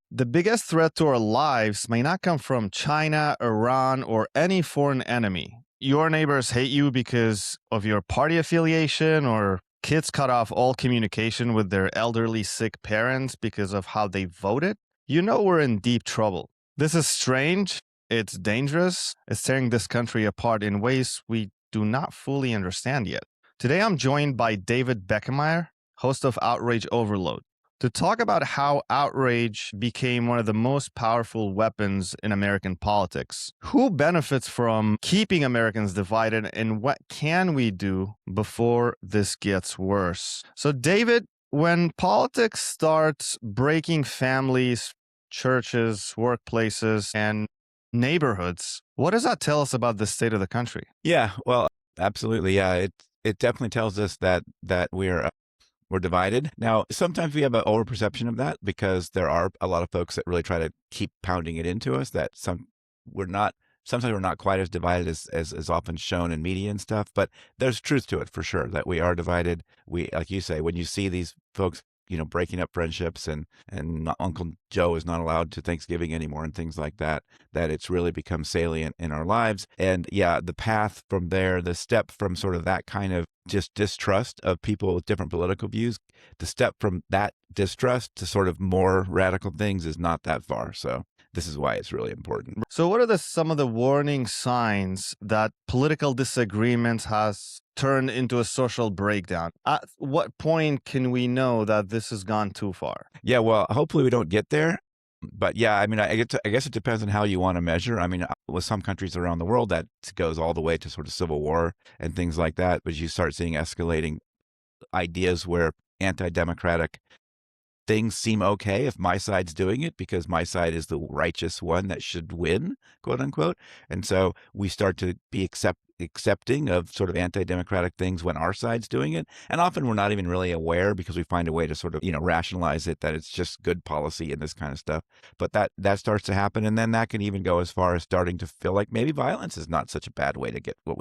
The biggest threat to our lives may not come from China, Iran, or any foreign enemy. Your neighbors hate you because of your party affiliation, or kids cut off all communication with their elderly sick parents because of how they voted. You know we're in deep trouble. This is strange. It's dangerous. It's tearing this country apart in ways we do not fully understand yet. Today I'm joined by David Beckemeyer, host of Outrage Overload, to talk about how outrage became one of the most powerful weapons in American politics. Who benefits from keeping Americans divided, and what can we do before this gets worse? So, David, when politics starts breaking families, churches, workplaces, and neighborhoods, what does that tell us about the state of the country? Yeah, well, absolutely. Yeah, it definitely tells us that we're divided. Now, sometimes we have an overperception of that because there are a lot of folks that really try to keep pounding it into us that we're not sometimes we're not quite as divided as often shown in media and stuff, but there's truth to it for sure that we are divided. We, like you say, when you see these folks, breaking up friendships and Uncle Joe is not allowed to Thanksgiving anymore and things like that, that it's really become salient in our lives. And yeah, the path from there, the step from sort of that kind of just distrust of people with different political views, the step from that distrust to sort of more radical things is not that far. So this is why it's really important. So, what are some of the warning signs that political disagreements has turned into a social breakdown? At what point can we know that this has gone too far? Yeah, well, hopefully we don't get there. But yeah, I mean, I guess it depends on how you want to measure. I mean, with some countries around the world, that goes all the way to sort of civil war and things like that. But you start seeing escalating ideas where anti-democratic things seem okay if my side's doing it because my side is the righteous one that should win, quote unquote. And so we start to be accepting of sort of anti-democratic things when our side's doing it. And often we're not even really aware because we find a way to sort of, rationalize it that it's just good policy and this kind of stuff. But that starts to happen. And then that can even go as far as starting to feel like maybe violence is not such a bad way to get what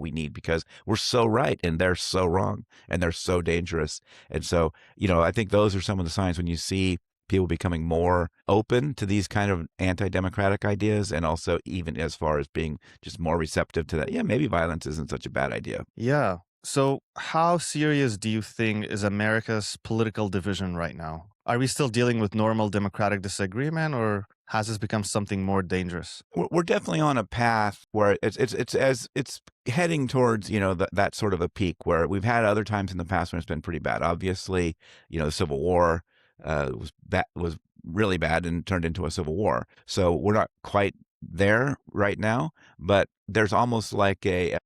we need because we're so right and they're so wrong and they're so dangerous. And so, I think those are some of the signs when you see people becoming more open to these kind of anti-democratic ideas and also even as far as being just more receptive to that. Yeah, maybe violence isn't such a bad idea. Yeah. So, how serious do you think is America's political division right now? Are we still dealing with normal democratic disagreement, or has this become something more dangerous? We're definitely on a path where it's heading towards that sort of a peak where we've had other times in the past when it's been pretty bad. Obviously, the Civil War was really bad and turned into a civil war. So we're not quite there right now, but there's almost like an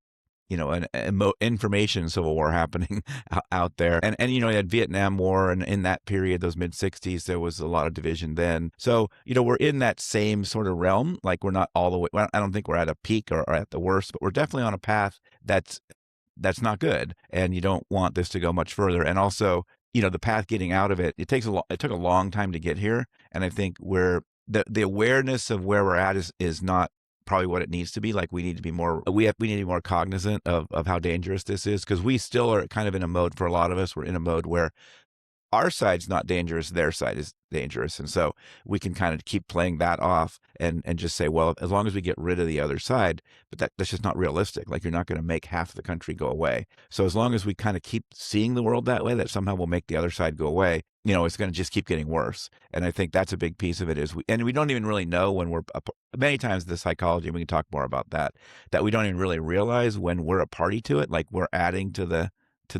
information civil war happening out there. And you had Vietnam War, and in that period, those mid 60s, there was a lot of division then. So, we're in that same sort of realm. Like we're not all the way, well, I don't think we're at a peak or at the worst, but we're definitely on a path that's not good. And you don't want this to go much further. And also, the path getting out of it, it took a long time to get here. And I think the awareness of where we're at is not probably what it needs to be. Like we need to be we need to be more cognizant of how dangerous this is because we still are kind of in a mode for a lot of us. We're in a mode where our side's not dangerous, their side is dangerous. And so we can kind of keep playing that off and just say, well, as long as we get rid of the other side, but that's just not realistic. Like you're not going to make half the country go away. So as long as we kind of keep seeing the world that way, that somehow will make the other side go away, it's going to just keep getting worse. And I think that's a big piece of it is we don't even really know when many times the psychology, we can talk more about that we don't even really realize when we're a party to it, like we're adding to the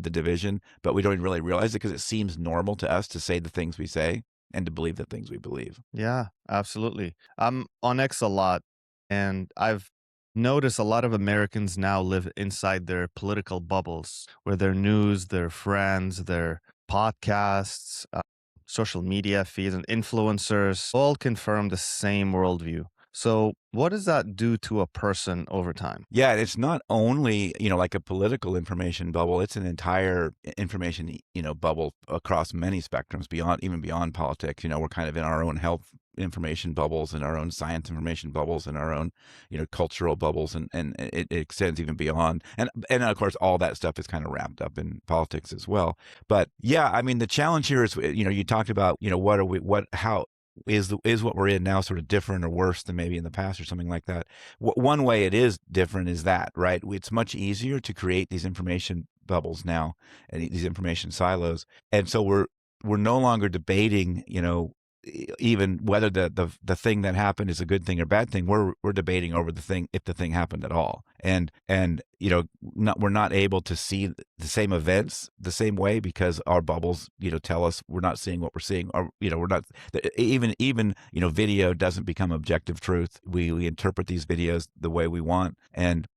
division, but we don't even really realize it because it seems normal to us to say the things we say and to believe the things we believe. Yeah, absolutely. I'm on X a lot, and I've noticed a lot of Americans now live inside their political bubbles where their news, their friends, their podcasts, social media feeds, and influencers all confirm the same worldview. So, what does that do to a person over time? Yeah, it's not only, like a political information bubble, it's an entire information, bubble across many spectrums even beyond politics. We're kind of in our own health information bubbles and our own science information bubbles and our own, cultural bubbles. And it extends even beyond. And of course, all that stuff is kind of wrapped up in politics as well. But yeah, I mean, the challenge here is, you talked about, is what we're in now sort of different or worse than maybe in the past or something like that? One way it is different is that, right? It's much easier to create these information bubbles now and these information silos. And so we're no longer debating, even whether the thing that happened is a good thing or bad thing. We're debating over the thing, if the thing happened at all. And we're not able to see the same events the same way because our bubbles, tell us we're not seeing what we're seeing, or we're not even video doesn't become objective truth. We interpret these videos the way we want, and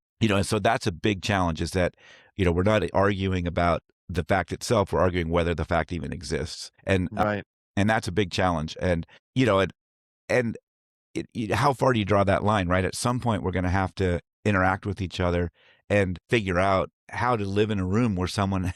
so that's a big challenge, is that we're not arguing about the fact itself, we're arguing whether the fact even exists. Right. And that's a big challenge. And and how far do you draw that line, right? At some point we're going to have to interact with each other and figure out how to live in a room where someone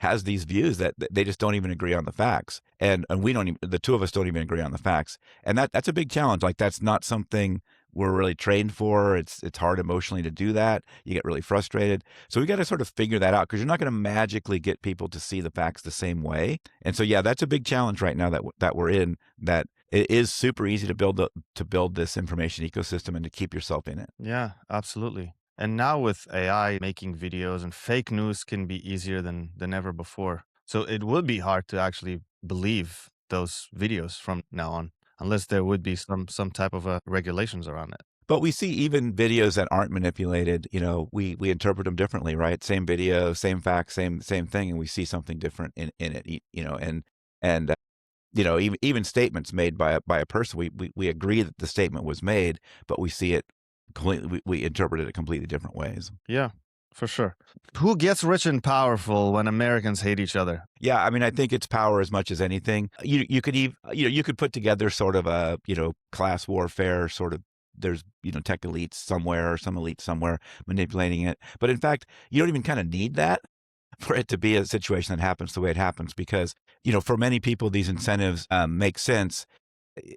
has these views that they just don't even agree on the facts, and we don't even, the two of us don't even agree on the facts, and that's a big challenge. Like, that's not something we're really trained for. It's hard emotionally to do that. You get really frustrated. So we got to sort of figure that out, because you're not going to magically get people to see the facts the same way. And so, yeah, that's a big challenge right now that we're in, that it is super easy to build this information ecosystem and to keep yourself in it. Yeah, absolutely. And now with AI making videos, and fake news can be easier than ever before. So it would be hard to actually believe those videos from now on, unless there would be some type of regulations around it. But we see even videos that aren't manipulated, we interpret them differently, right? Same video, same fact, same thing, and we see something different in it, and even statements made by a person, we agree that the statement was made, but we see it completely, we interpret it completely different ways. Yeah, for sure. Who gets rich and powerful when Americans hate each other? Yeah, I mean, I think it's power as much as anything. You could even, you could put together sort of a, class warfare sort of. There's, tech elites somewhere, or some elite somewhere manipulating it. But in fact, you don't even kind of need that for it to be a situation that happens the way it happens, because, for many people, these incentives make sense,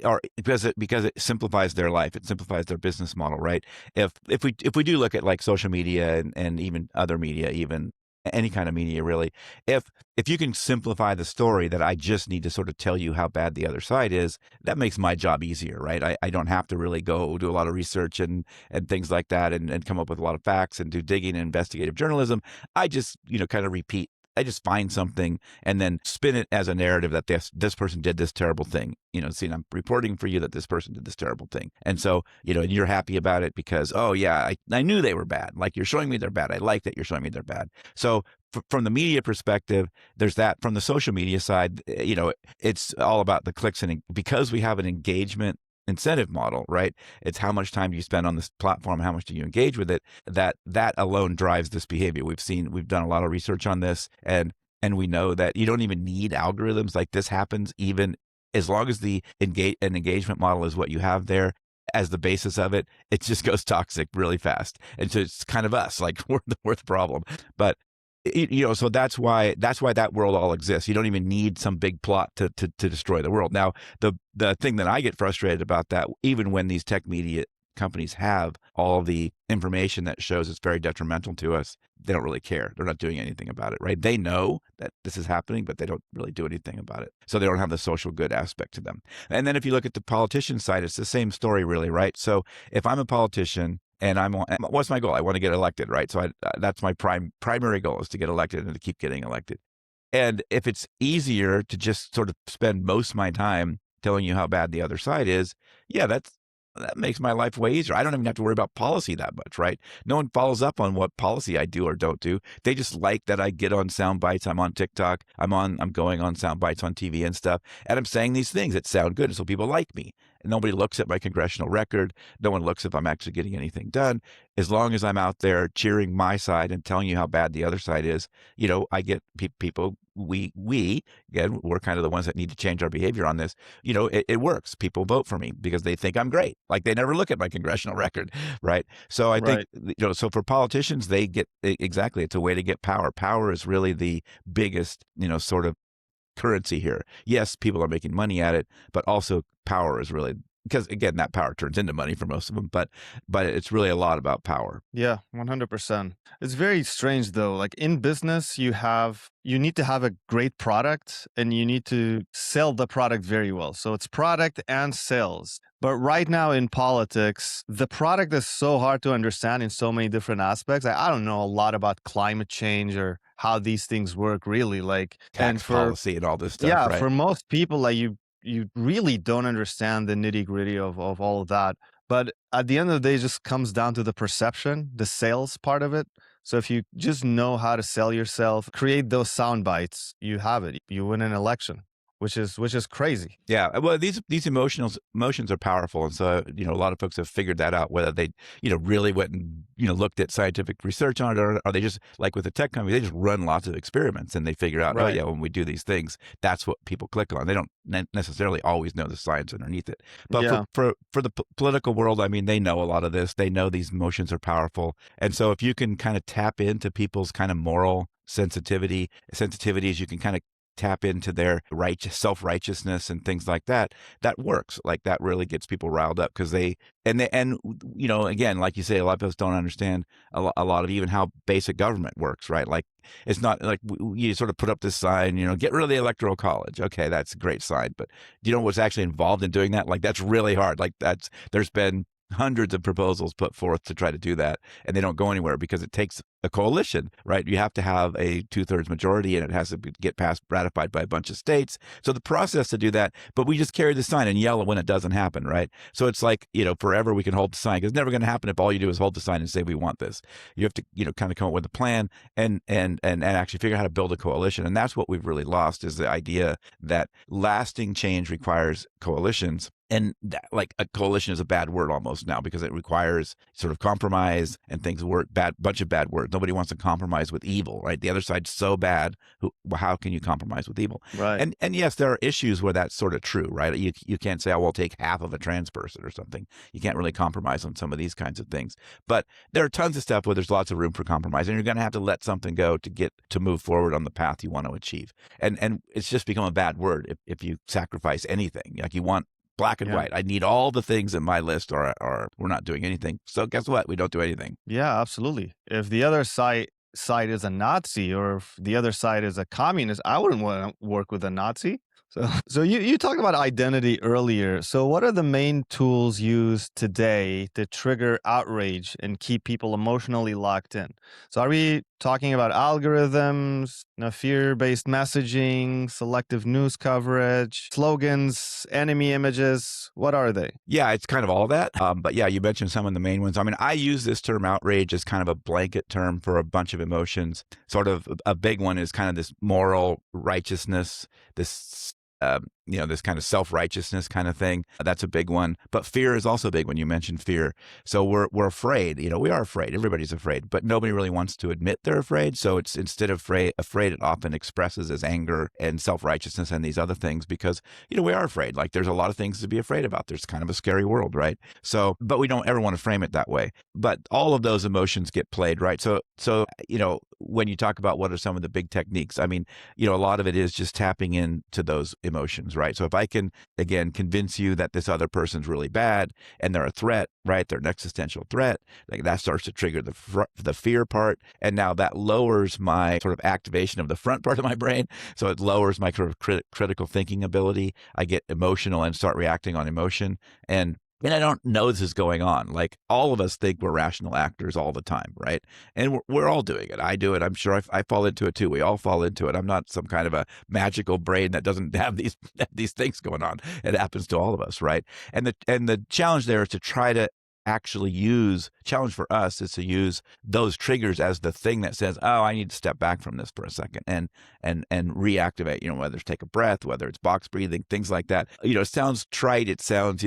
or because it simplifies their life, it simplifies their business model, right? If we do look at like social media and even other media, even any kind of media, really, if you can simplify the story, that I just need to sort of tell you how bad the other side is, that makes my job easier, right? I don't have to really go do a lot of research and things like that, and come up with a lot of facts and do digging and investigative journalism. I just kind of repeat. I just find something and then spin it as a narrative that this person did this terrible thing. See, I'm reporting for you that this person did this terrible thing. And so, and you're happy about it because, oh yeah, I knew they were bad. Like, you're showing me they're bad. I like that you're showing me they're bad. So from the media perspective, there's that. From the social media side, it's all about the clicks, and because we have an engagement incentive model, right? It's how much time do you spend on this platform, how much do you engage with it, that alone drives this behavior. We've done a lot of research on this, and we know that you don't even need algorithms. Like, this happens even as long as an engagement model is what you have there as the basis of it. It just goes toxic really fast. And so it's kind of us, like, we're the problem. But so that's why that world all exists. You don't even need some big plot to destroy the world. Now, the thing that I get frustrated about, that even when these tech media companies have all the information that shows it's very detrimental to us, they don't really care. They're not doing anything about it, right? They know that this is happening, but they don't really do anything about it. So they don't have the social good aspect to them. And then if you look at the politician side, it's the same story, really, right? So if I'm a politician, and what's my goal? I want to get elected, right? So that's my primary goal, is to get elected and to keep getting elected. And if it's easier to just sort of spend most of my time telling you how bad the other side is, yeah, that makes my life way easier. I don't even have to worry about policy that much, right? No one follows up on what policy I do or don't do. They just like that I get on sound bites. I'm on TikTok. I'm going on sound bites on TV and stuff. And I'm saying these things that sound good. So people like me. And nobody looks at my congressional record. No one looks if I'm actually getting anything done. As long as I'm out there cheering my side and telling you how bad the other side is, I get people. We again, we're kind of the ones that need to change our behavior on this. It works. People vote for me because they think I'm great. Like, they never look at my congressional record, right? So I think, so for politicians, they get exactly. It's a way to get power. Power is really the biggest, sort of currency here. Yes, people are making money at it, but also power is really, because again, that power turns into money for most of them, but it's really a lot about power. Yeah, 100%. It's very strange though. Like in business, you need to have a great product and you need to sell the product very well. So it's product and sales. But right now in politics, the product is so hard to understand in so many different aspects. I don't know a lot about climate change or how these things work really. Like, and Tax for policy and all this stuff, yeah, right? for most people, like you really don't understand the nitty gritty of all of that. But at the end of the day, it just comes down to the perception, the sales part of it. So if you just know how to sell yourself, create those sound bites, you have it. You win an election, which is crazy. Yeah, well, these emotions are powerful, and so a lot of folks have figured that out. Whether they really went and looked at scientific research on it, or they just, like with the tech company, they just run lots of experiments and they figure out, oh Right. yeah, when we do these things, that's what people click on. They don't necessarily always know the science underneath it. But Yeah. for the political world, I mean, they know a lot of this. They know these emotions are powerful, and so if you can kind of tap into people's kind of moral sensitivities, you can kind of tap into their self-righteousness and things like that. That works. Like that really gets people riled up, because and again, like you say, a lot of us don't understand a lot of even how basic government works, right? Like it's not like you sort of put up this sign, get rid of the electoral college. Okay, that's a great sign, but do you know what's actually involved in doing that? Like that's really hard. Like there's been hundreds of proposals put forth to try to do that, and they don't go anywhere because it takes a coalition, right? You have to have a 2/3 majority, and it has to get ratified by a bunch of states. So the process to do that, but we just carry the sign and yell when it doesn't happen, right? So it's like, forever we can hold the sign, because it's never going to happen if all you do is hold the sign and say, we want this. You have to, kind of come up with a plan and actually figure out how to build a coalition. And that's what we've really lost, is the idea that lasting change requires coalitions. And that, like, a coalition is a bad word almost now, because it requires sort of compromise and things work bunch of bad words. Nobody wants to compromise with evil, right? The other side's so bad. How can you compromise with evil? Right. And yes, there are issues where that's sort of true, right? You can't say, oh, we'll take half of a trans person or something. You can't really compromise on some of these kinds of things. But there are tons of stuff where there's lots of room for compromise, and you're going to have to let something go to move forward on the path you want to achieve. And it's just become a bad word if you sacrifice anything. Like, you want black and Yeah. white. I need all the things in my list, or we're not doing anything. So guess what? We don't do anything. Yeah, absolutely. If the other side is a Nazi, or if the other side is a communist, I wouldn't want to work with a Nazi. So you talked about identity earlier. So what are the main tools used today to trigger outrage and keep people emotionally locked in? So are we talking about algorithms, fear-based messaging, selective news coverage, slogans, enemy images? What are they? Yeah, it's kind of all that. But yeah, you mentioned some of the main ones. I mean, I use this term outrage as kind of a blanket term for a bunch of emotions. Sort of a big one is kind of this moral righteousness, this this kind of self-righteousness kind of thing. That's a big one. But fear is also big when you mention fear. So we're afraid. We are afraid. Everybody's afraid, but nobody really wants to admit they're afraid. So it's, instead of afraid, it often expresses as anger and self-righteousness and these other things, because we are afraid. Like, there's a lot of things to be afraid about. There's kind of a scary world, right? So, but we don't ever want to frame it that way. But all of those emotions get played, right? So when you talk about what are some of the big techniques, I mean, a lot of it is just tapping into those emotions, right? So if I can, again, convince you that this other person's really bad and they're a threat, right? They're an existential threat, like, that starts to trigger the fear part. And now that lowers my sort of activation of the front part of my brain. So it lowers my sort of critical thinking ability. I get emotional and start reacting on emotion. And I don't know this is going on. Like, all of us think we're rational actors all the time, right? And we're all doing it. I do it. I'm sure I fall into it too. We all fall into it. I'm not some kind of a magical brain that doesn't have these things going on. It happens to all of us, right? And the challenge there is to try to actually challenge for us is to use those triggers as the thing that says, oh, I need to step back from this for a second and reactivate, whether it's take a breath, whether it's box breathing, things like that. It sounds trite. It sounds,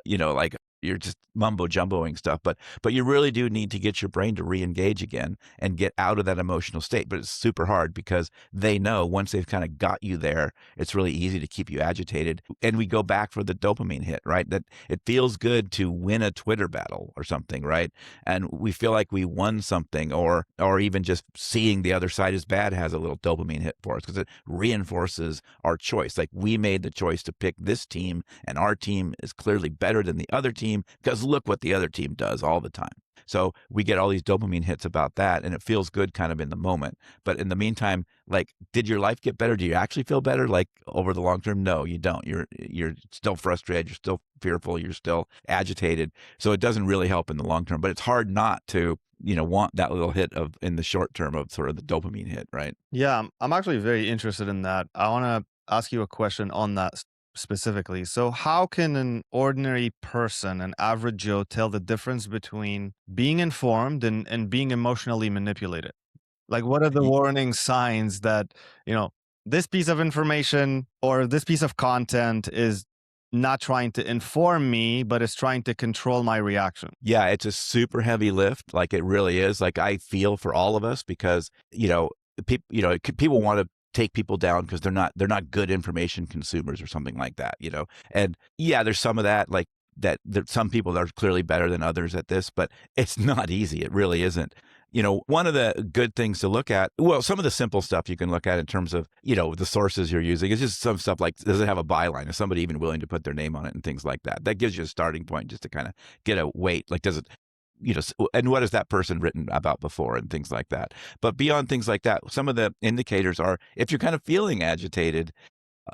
like you're just mumbo jumboing stuff, but you really do need to get your brain to re-engage again and get out of that emotional state. But it's super hard because they know once they've kind of got you there, it's really easy to keep you agitated. And we go back for the dopamine hit, right? That it feels good to win a Twitter battle or something, right? And we feel like we won something, or even just seeing the other side is bad has a little dopamine hit for us because it reinforces our choice. Like we made the choice to pick this team, and our team is clearly better than the other team because look what the other team does all the time. So we get all these dopamine hits about that, and it feels good kind of in the moment. But in the meantime, like, did your life get better? Do you actually feel better? Like over the long term? No, you don't. You're still frustrated. You're still fearful. You're still agitated. So it doesn't really help in the long term. But it's hard not to, want that little hit of in the short term of sort of the dopamine hit, right? Yeah, I'm actually very interested in that. I want to ask you a question on that specifically. So, how can an ordinary person, an average Joe, tell the difference between being informed and being emotionally manipulated? Like, what are the warning signs that, you know, this piece of information or this piece of content is not trying to inform me, but is trying to control my reaction? Yeah, it's a super heavy lift. Like it really is. Like I feel for all of us because, people, people want to take people down because they're not good information consumers or something like that. And yeah, there's some of that, like that some people are clearly better than others at this, but it's not easy. It really isn't. One of the good things to look at, well, some of the simple stuff you can look at in terms of, the sources you're using is just some stuff like, does it have a byline? Is somebody even willing to put their name on it and things like that? That gives you a starting point just to kind of get a weight. Like, does it, and what has that person written about before and things like that? But beyond things like that, some of the indicators are if you're kind of feeling agitated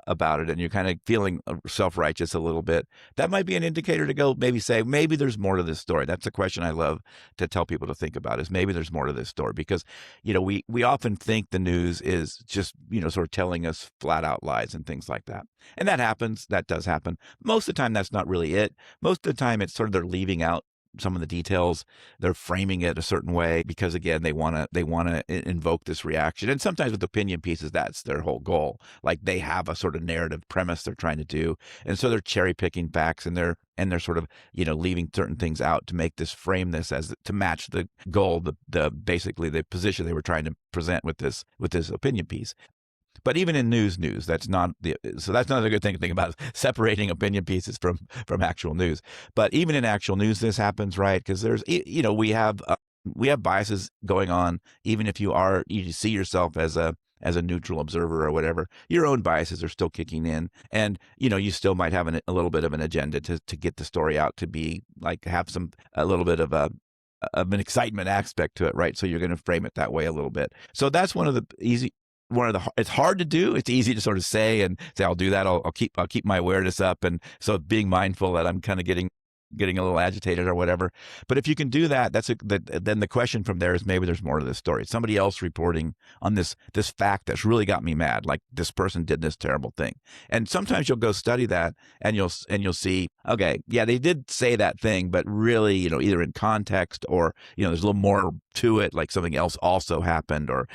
about it and you're kind of feeling self-righteous a little bit, that might be an indicator to go maybe say, maybe there's more to this story. That's a question I love to tell people to think about is maybe there's more to this story because, we often think the news is just, sort of telling us flat out lies and things like that. And that happens. That does happen. Most of the time, that's not really it. Most of the time, it's sort of they're leaving out some of the details. They're framing it a certain way because again, they want to invoke this reaction. And sometimes with opinion pieces, that's their whole goal. Like they have a sort of narrative premise they're trying to do. And so they're cherry picking facts and they're sort of, leaving certain things out to make this frame this as to match the goal, the basically the position they were trying to present with this opinion piece. But even in news, that's not that's not a good thing to think about separating opinion pieces from actual news. But even in actual news, this happens, right? Because there's, we have biases going on. Even if you see yourself as a neutral observer or whatever, your own biases are still kicking in, and you still might have a little bit of an agenda to get the story out to be like have a little bit of an excitement aspect to it, right? So you're going to frame it that way a little bit. So that's it's hard to do. It's easy to sort of say I'll do that. I'll keep my awareness up. And so being mindful that I'm kind of getting a little agitated or whatever. But if you can do that, then the question from there is maybe there's more to this story. It's somebody else reporting on this fact that's really got me mad. Like this person did this terrible thing. And sometimes you'll go study that and you'll see, okay, yeah, they did say that thing, but really, either in context or, there's a little more to it, like something else also happened or,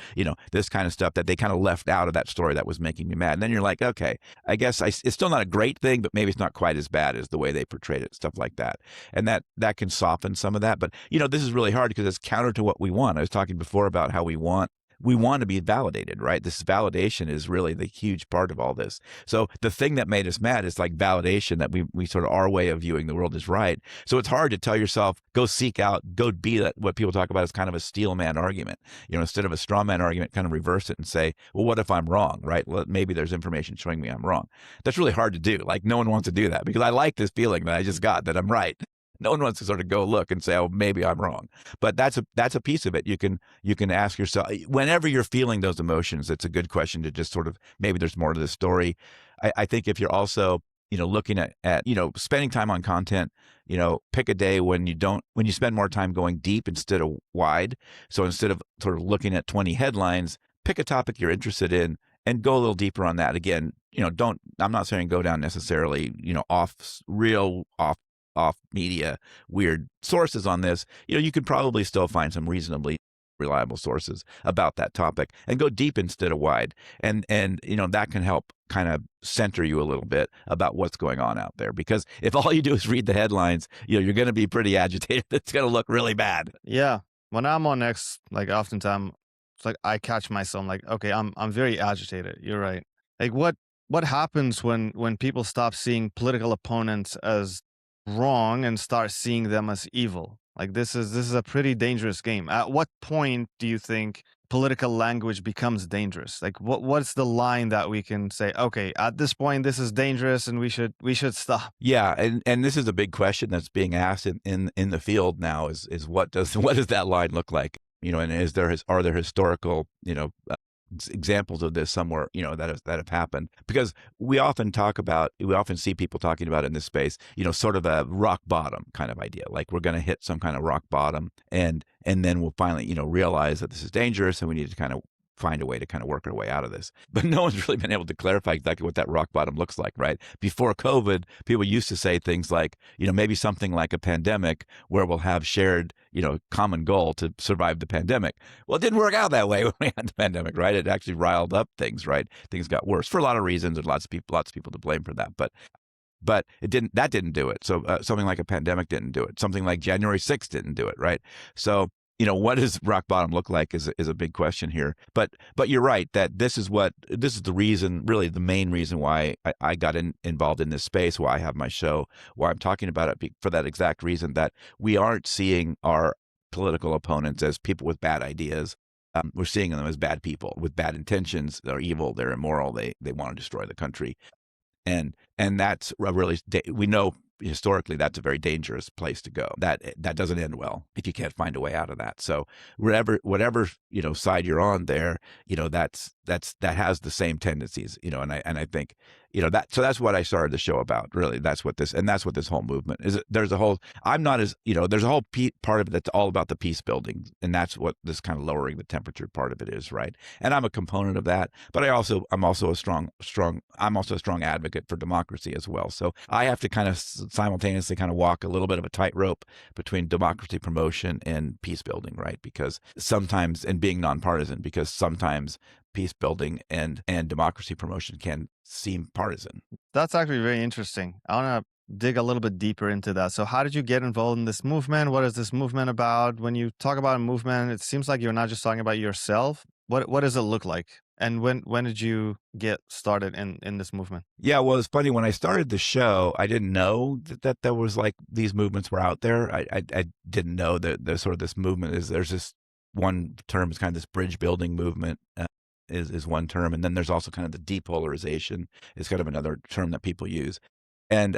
this kind of stuff that they kind of left out of that story that was making me mad. And then you're like, okay, I guess it's still not a great thing, but maybe it's not quite as bad as the way they portrayed it, stuff like that. And that can soften some of that. But, this is really hard because it's counter to what we want. I was talking before about how we want to be validated, right? This validation is really the huge part of all this. So the thing that made us mad is like validation that we sort of our way of viewing the world is right. So it's hard to tell yourself, go seek out, go be that, what people talk about as kind of a steel man argument. Instead of a straw man argument, kind of reverse it and say, well, what if I'm wrong, right? Well, maybe there's information showing me I'm wrong. That's really hard to do. Like no one wants to do that because I like this feeling that I just got that I'm right. No one wants to sort of go look and say, oh, maybe I'm wrong. But that's a piece of it. You can ask yourself, whenever you're feeling those emotions, it's a good question to just sort of, maybe there's more to this story. I think if you're also, looking at, spending time on content, pick a day when you spend more time going deep instead of wide. So instead of sort of looking at 20 headlines, pick a topic you're interested in and go a little deeper on that. Again, I'm not saying go down necessarily, off media weird sources on this. You could probably still find some reasonably reliable sources about that topic, and go deep instead of wide. And that can help kind of center you a little bit about what's going on out there. Because if all you do is read the headlines, you're going to be pretty agitated. It's going to look really bad. Yeah. When I'm on X, like oftentimes, it's like I catch myself like, okay, I'm very agitated. You're right. Like what happens when people stop seeing political opponents as wrong and start seeing them as evil? Like this is a pretty dangerous game. At what point do you think political language becomes dangerous? Like what's the line that we can say, okay, at this point this is dangerous and we should stop? Yeah, and this is a big question that's being asked in the field now is what does what does that line look like? And are there historical, examples of this somewhere, that have happened? Because we often see people talking about in this space, sort of a rock bottom kind of idea, like we're going to hit some kind of rock bottom, and then we'll finally, realize that this is dangerous and we need to kind of find a way to kind of work our way out of this. But no one's really been able to clarify exactly what that rock bottom looks like, right? Before COVID, people used to say things like, maybe something like a pandemic where we'll have shared, common goal to survive the pandemic. Well, it didn't work out that way when we had the pandemic, right? It actually riled up things, right? Things got worse for a lot of reasons, and lots of people to blame for that. But that didn't do it. So something like a pandemic didn't do it. Something like January 6th didn't do it, right? So what does rock bottom look like is a big question here. But you're right that this is the reason, really the main reason why I got involved in this space, why I have my show, why I'm talking about it, for that exact reason, that we aren't seeing our political opponents as people with bad ideas. We're seeing them as bad people with bad intentions. They're evil. They're immoral. They want to destroy the country. And that's we know historically that's a very dangerous place to go. That doesn't end well if you can't find a way out of that. So whatever side you're on there, that has the same tendencies, and I think that's what I started the show about. Really, that's what this whole movement is. There's a whole part of it that's all about the peace building, and that's what this kind of lowering the temperature part of it is, right? And I'm a component of that, but I'm also a strong advocate for democracy as well. So I have to kind of simultaneously kind of walk a little bit of a tightrope between democracy promotion and peace building, right? Because sometimes, and being nonpartisan, because sometimes peace building and democracy promotion can seem partisan. That's actually very interesting. I want to dig a little bit deeper into that. So how did you get involved in this movement? What is this movement about? When you talk about a movement, it seems like you're not just talking about yourself. What does it look like? And when did you get started in this movement? Yeah, well, it's funny. When I started the show, I didn't know that there was like these movements were out there. I didn't know that there's sort of this movement there's this one term is kind of this bridge building movement. Is one term, and then there's also kind of the depolarization is kind of another term that people use. And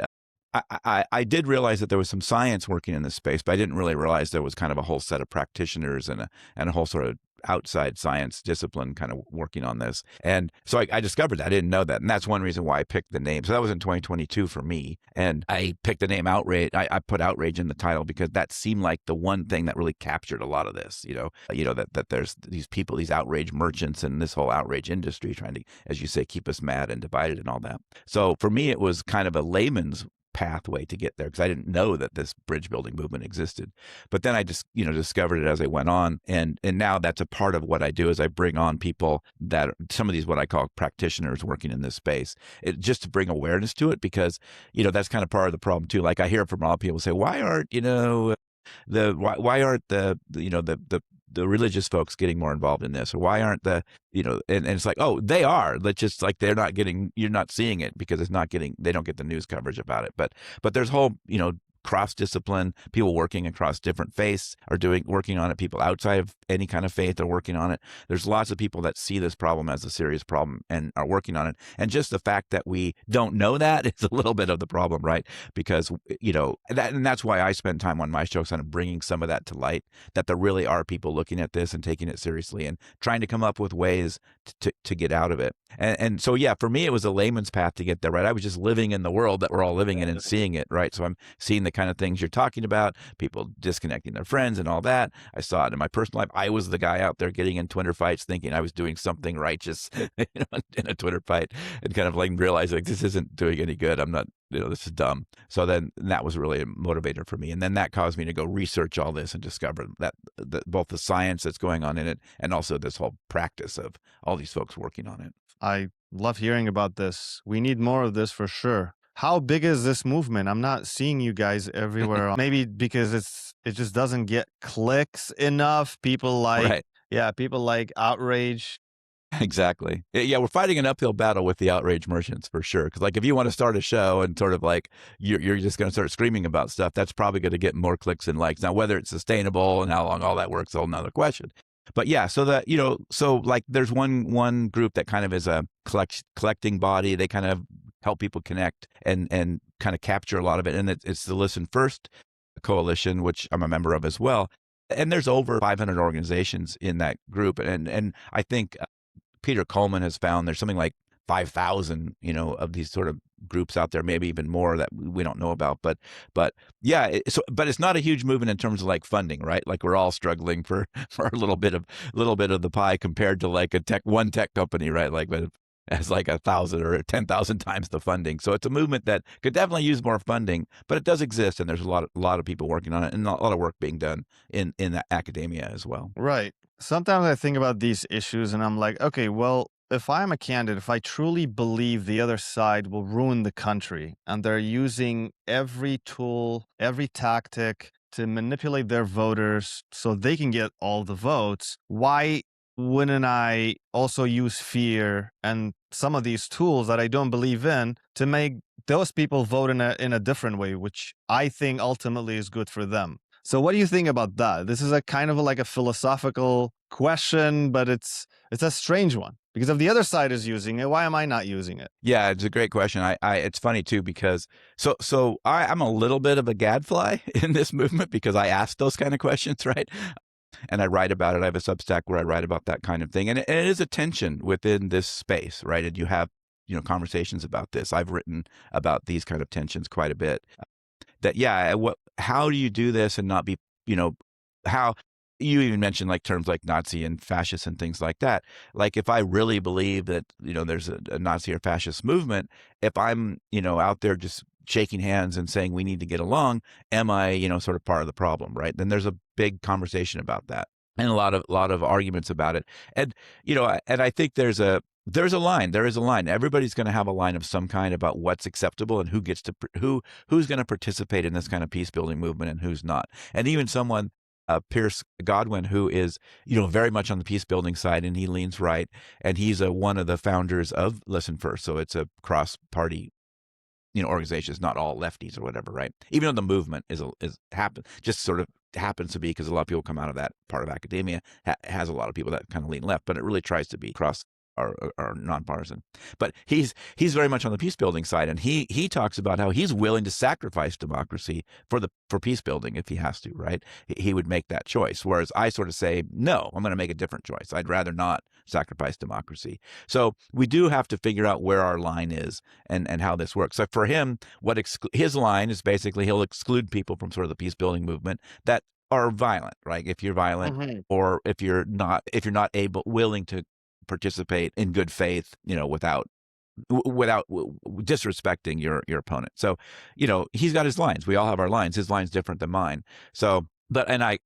I did realize that there was some science working in this space, but I didn't really realize there was kind of a whole set of practitioners and a whole sort of outside science discipline kind of working on this. And so I discovered that. I didn't know that. And that's one reason why I picked the name. So that was in 2022 for me. And I picked the name Outrage. I put Outrage in the title because that seemed like the one thing that really captured a lot of this, that there's these people, these outrage merchants and this whole outrage industry trying to, as you say, keep us mad and divided and all that. So for me, it was kind of a layman's pathway to get there because I didn't know that this bridge building movement existed. But then I just, discovered it as I went on. And now that's a part of what I do is I bring on people that some of these, what I call practitioners working in this space, just to bring awareness to it because, that's kind of part of the problem too. Like I hear from a lot of people say, why aren't, why aren't the religious folks getting more involved in this, or why aren't and it's like, oh, they are. Let's just like you're not seeing it because they don't get the news coverage about it. But there's whole, cross-discipline, people working across different faiths are working on it. People outside of any kind of faith are working on it. There's lots of people that see this problem as a serious problem and are working on it. And just the fact that we don't know that is a little bit of the problem, right? Because, and that's why I spend time on my show kind of bringing some of that to light, that there really are people looking at this and taking it seriously and trying to come up with ways to get out of it. And so, yeah, for me, it was a layman's path to get there, right? I was just living in the world that we're all living in and seeing it, right? So I'm seeing the kind of things you're talking about, people disconnecting their friends and all that. I saw it in my personal life. I was the guy out there getting in Twitter fights thinking I was doing something righteous in a Twitter fight and kind of like realizing like, this isn't doing any good. I'm not this is dumb. So then that was really a motivator for me. And then that caused me to go research all this and discover that both the science that's going on in it and also this whole practice of all these folks working on it. I love hearing about this. We need more of this for sure. How big is this movement? I'm not seeing you guys everywhere. Maybe because it just doesn't get clicks enough. Right. People like Outrage. Exactly. Yeah, we're fighting an uphill battle with the outrage merchants for sure. Because like if you want to start a show and sort of like you're just going to start screaming about stuff, that's probably going to get more clicks and likes. Now, whether it's sustainable and how long all that works, is a whole nother question. But yeah, so that so like there's one group that kind of is a collecting body. They kind of help people connect and kind of capture a lot of it, and it's the Listen First coalition, which I'm a member of as well. And there's over 500 organizations in that group, and I think Peter Coleman has found there's something like 5,000, of these sort of groups out there, maybe even more that we don't know about. But yeah, but it's not a huge movement in terms of like funding, right? Like we're all struggling for for a little bit of the pie compared to like one tech company, right? Like but as like 1,000 or 10,000 times the funding. So it's a movement that could definitely use more funding, but it does exist, and there's a lot of people working on it, and a lot of work being done in academia as well. Right. Sometimes I think about these issues and I'm like, okay, well, if I'm a candidate, if I truly believe the other side will ruin the country and they're using every tool, every tactic to manipulate their voters so they can get all the votes, why wouldn't I also use fear and some of these tools that I don't believe in to make those people vote in a different way, which I think ultimately is good for them? So what do you think about that? This is a kind of like a philosophical question, but it's a strange one because if the other side is using it, why am I not using it? Yeah, it's a great question. It's funny too because I'm a little bit of a gadfly in this movement because I ask those kind of questions, right? And I write about it. I have a Substack where I write about that kind of thing, and it is a tension within this space, right? And you have conversations about this. I've written about these kind of tensions quite a bit. That how do you do this and not be how you even mentioned like terms like Nazi and fascist and things like that. Like if I really believe that there's a Nazi or fascist movement, if I'm out there just shaking hands and saying we need to get along, am I sort of part of the problem, right? Then there's a big conversation about that and a lot of arguments about it, and and I think there's a line. There is a line. Everybody's going to have a line of some kind about what's acceptable and who gets to who's going to participate in this kind of peace building movement and who's not. And even someone, Pierce Godwin, who is very much on the peace building side, and he leans right, and he's one of the founders of Listen First. So it's a cross party organizations, not all lefties or whatever, right? Even though the movement just sort of happens to be, because a lot of people come out of that part of academia, has a lot of people that kind of lean left, but it really tries to be cross or nonpartisan. But he's very much on the peace building side, and he talks about how he's willing to sacrifice democracy for peace building if he has to, right? He would make that choice. Whereas I sort of say, no, I'm going to make a different choice. I'd rather not sacrifice democracy. So we do have to figure out where our line is and how this works. So for him, his line is basically he'll exclude people from sort of the peace building movement that are violent, right? If you're violent, or if you're not willing to participate in good faith, without disrespecting your opponent. So, he's got his lines. We all have our lines. His line's different than mine. So, but and I,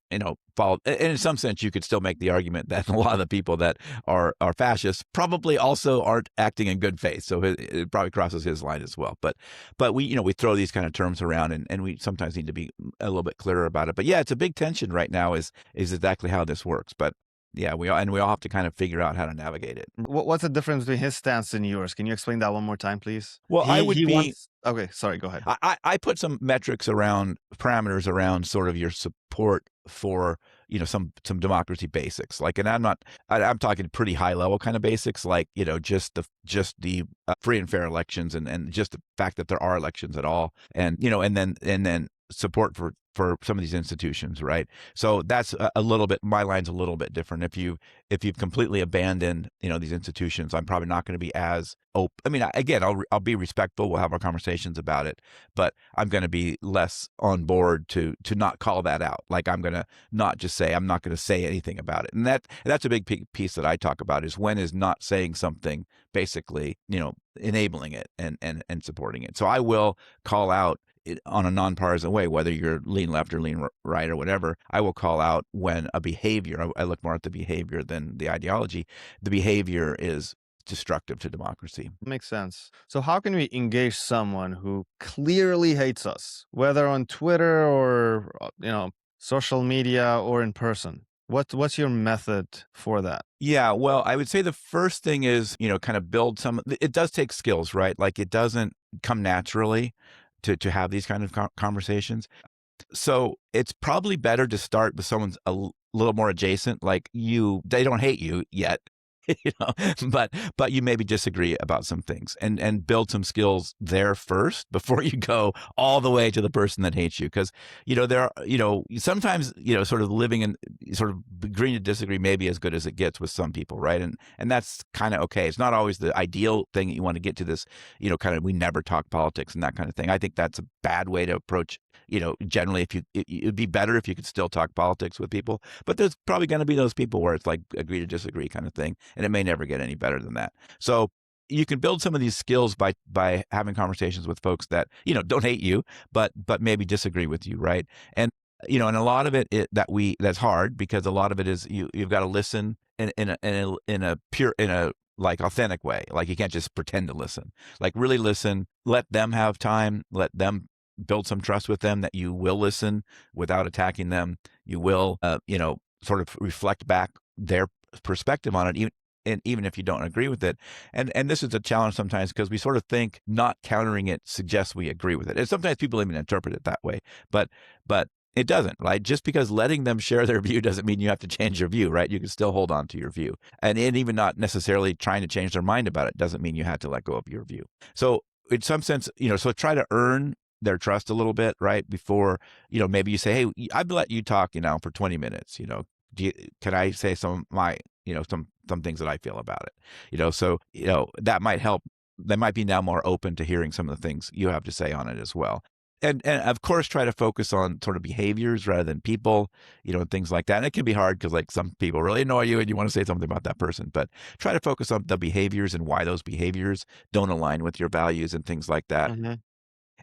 follow. And in some sense, you could still make the argument that a lot of the people that are fascists probably also aren't acting in good faith. So it probably crosses his line as well. But we throw these kind of terms around, and we sometimes need to be a little bit clearer about it. But yeah, it's a big tension right now. Is exactly how this works. But yeah, we all have to kind of figure out how to navigate it. What's the difference between his stance and yours? Can you explain that one more time, please? Well, Okay, sorry, go ahead. I put some parameters around sort of your support for some democracy basics. Like, and I'm talking pretty high level kind of basics, like just the free and fair elections, and just the fact that there are elections at all, and and then support for for some of these institutions, right? So that's a little bit, my line's a little bit different. If you've completely abandoned, these institutions, I'm probably not going to be as open. I mean, again, I'll be respectful. We'll have our conversations about it, but I'm going to be less on board to not call that out. Like I'm going to not just say, I'm not going to say anything about it. And that's a big piece that I talk about, is when is not saying something basically, enabling it and supporting it. So I will call out it on a nonpartisan way, whether you're lean left or lean right or whatever. I will call out when a behavior, I look more at the behavior than the ideology. The behavior is destructive to democracy. Makes sense. So how can we engage someone who clearly hates us, whether on Twitter or social media or in person? What's your method for that? Yeah, well, I would say the first thing is, kind of build some, it does take skills, right? Like it doesn't come naturally to have these kind of conversations. So it's probably better to start with someone's little more adjacent, like they don't hate you yet, but you maybe disagree about some things, and build some skills there first before you go all the way to the person that hates you. Because, there are, sometimes, sort of living in sort of agreeing to disagree may be as good as it gets with some people. Right. And that's kind of okay. It's not always the ideal thing that you want to get to this, kind of, we never talk politics and that kind of thing. I think that's a bad way to approach, generally, it'd be better if you could still talk politics with people, but there's probably going to be those people where it's like agree to disagree kind of thing. And it may never get any better than that. So you can build some of these skills by having conversations with folks that, don't hate you, but maybe disagree with you. Right. And, and a lot of that's hard, because a lot of it is you've got to listen in a like authentic way. Like you can't just pretend to listen, like really listen, let them have time, let them build some trust with them that you will listen without attacking them. You will, sort of reflect back their perspective on it, even if you don't agree with it. And this is a challenge sometimes, because we sort of think not countering it suggests we agree with it. And sometimes people even interpret it that way, but it doesn't, right? Just because letting them share their view doesn't mean you have to change your view, right? You can still hold on to your view. And even not necessarily trying to change their mind about it doesn't mean you have to let go of your view. So in some sense, so try to earn their trust a little bit, right? Before, maybe you say, hey, I've let you talk, for 20 minutes, can I say some of my, some things that I feel about it, so, that might help. They might be now more open to hearing some of the things you have to say on it as well. And of course, try to focus on sort of behaviors rather than people, and things like that. And it can be hard because like some people really annoy you and you want to say something about that person, but try to focus on the behaviors and why those behaviors don't align with your values and things like that. Mm-hmm.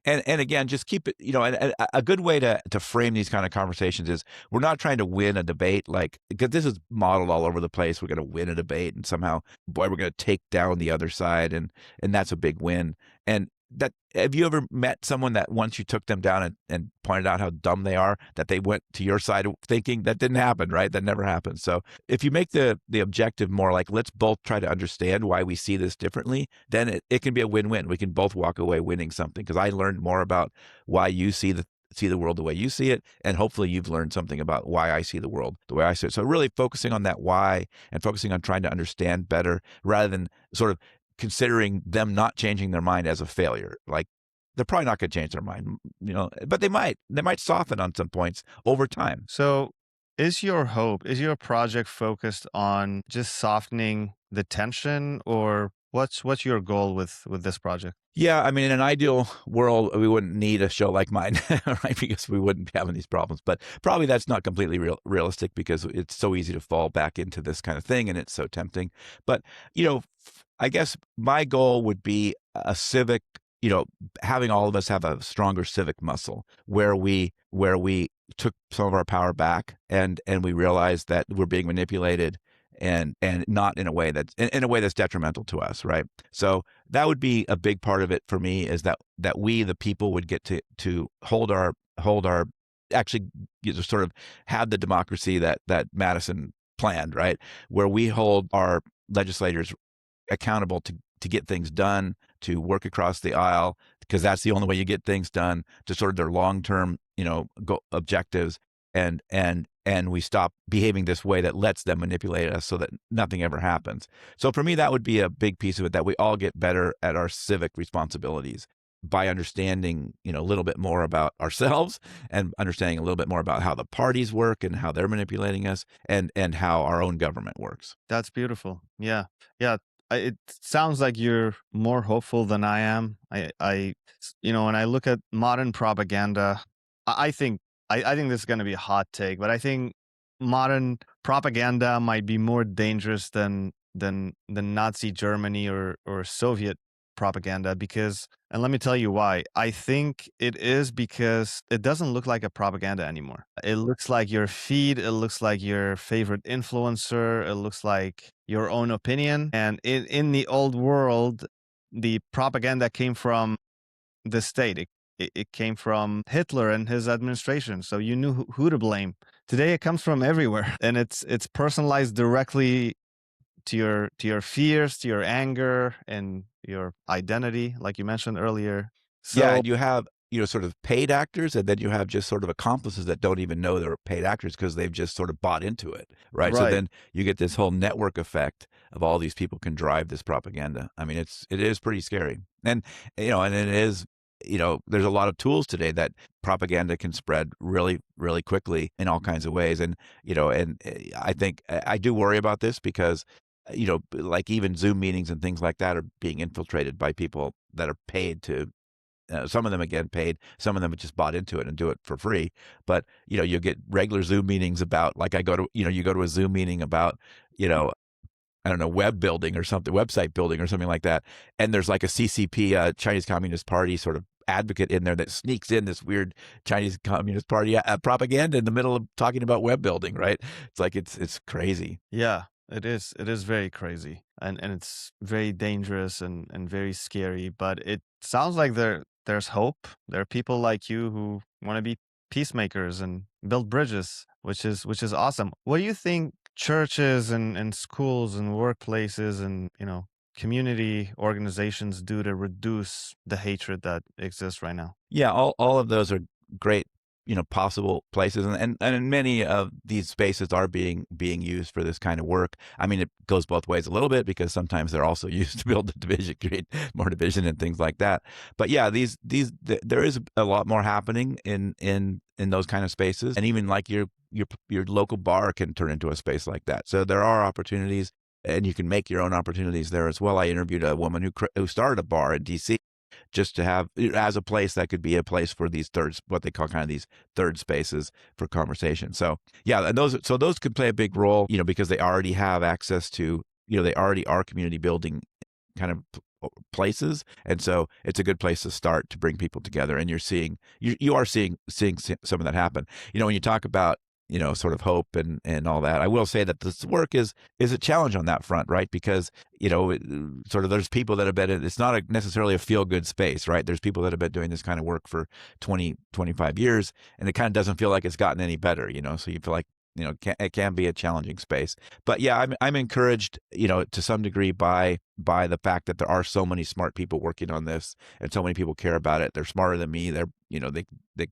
And again, just keep it, and a good way to frame these kind of conversations is, we're not trying to win a debate, like, because this is modeled all over the place. We're going to win a debate and somehow, boy, we're going to take down the other side. And that's a big win. And have you ever met someone that once you took them down and pointed out how dumb they are, that they went to your side thinking? That didn't happen, right? That never happened. So if you make the objective more like, let's both try to understand why we see this differently, then it can be a win-win. We can both walk away winning something, because I learned more about why you see the world the way you see it, and hopefully you've learned something about why I see the world the way I see it. So really focusing on that why, and focusing on trying to understand better, rather than sort of considering them not changing their mind as a failure. Like, they're probably not going to change their mind, but they might soften on some points over time. So is your project focused on just softening the tension, or what's your goal with this project? Yeah, I mean, in an ideal world, we wouldn't need a show like mine, right? Because we wouldn't be having these problems. But probably that's not completely realistic, because it's so easy to fall back into this kind of thing, and it's so tempting. But, I guess my goal would be a civic, having all of us have a stronger civic muscle, where we took some of our power back, and we realized that we're being manipulated, and not in a way that's detrimental to us, right? So that would be a big part of it for me, is that we, the people, would get to hold our actually, sort of have the democracy that Madison planned, right? Where we hold our legislators accountable to get things done, to work across the aisle, because that's the only way you get things done, to sort of their long-term, objectives, and we stop behaving this way that lets them manipulate us, so that nothing ever happens. So for me, that would be a big piece of it, that we all get better at our civic responsibilities. by understanding, a little bit more about ourselves and understanding a little bit more about how the parties work and how they're manipulating us and how our own government works. That's beautiful. Yeah. Yeah. It sounds like you're more hopeful than I am. When I look at modern propaganda, I think, I think this is going to be a hot take, but I think modern propaganda might be more dangerous than Nazi Germany or Soviet propaganda because, and let me tell you why. I think it is because it doesn't look like a propaganda anymore. It looks like your feed, it looks like your favorite influencer, it looks like your own opinion. And in the old world, the propaganda came from the state. It came from Hitler and his administration, so you knew who to blame. Today, it comes from everywhere, and it's personalized directly to your fears, to your anger, and your identity, like you mentioned earlier. Yeah, So and you have, sort of paid actors, and then you have just sort of accomplices that don't even know they're paid actors because they've just sort of bought into it, right? So right, then you get this whole network effect of all these people can drive this propaganda. I mean, it is pretty scary. And and it is, there's a lot of tools today that propaganda can spread really, really quickly in all kinds of ways. And, I think I do worry about this because like even Zoom meetings and things like that are being infiltrated by people that are paid to some of them again paid, some of them have just bought into it and do it for free. But you get regular Zoom meetings about like I go to you go to a Zoom meeting about you know I don't know web building or something, website building or something like that, and there's like a CCP, Chinese Communist Party sort of advocate in there that sneaks in this weird Chinese Communist Party propaganda in the middle of talking about web building. Right? It's like it's crazy. yeah, it is. It is very crazy, and it's very dangerous and very scary. But it sounds like there's hope. There are people like you who want to be peacemakers and build bridges, which is awesome. What do you think churches and schools and workplaces and community organizations do to reduce the hatred that exists right now? Yeah, all of those are great, possible places, and many of these spaces are being used for this kind of work. I mean, it goes both ways a little bit because sometimes they're also used to build the division, create more division and things like that. But yeah, there is a lot more happening in those kind of spaces, and even like your local bar can turn into a space like that. So there are opportunities. And you can make your own opportunities there as well. I interviewed a woman who started a bar in DC just to have as a place that could be a place for these what they call kind of these third spaces for conversation. So yeah, and those could play a big role, because they already have access to, they already are community building kind of places, and so it's a good place to start to bring people together. And you are seeing some of that happen. When you talk about sort of hope and all that. I will say that this work is a challenge on that front, right? Because sort of there's people that have been it's not necessarily a feel good space, right? There's people that have been doing this kind of work for 20-25 years, and it kind of doesn't feel like it's gotten any better, so you feel like it can be a challenging space. But yeah, I'm encouraged, to some degree by the fact that there are so many smart people working on this, and so many people care about it. They're smarter than me. They're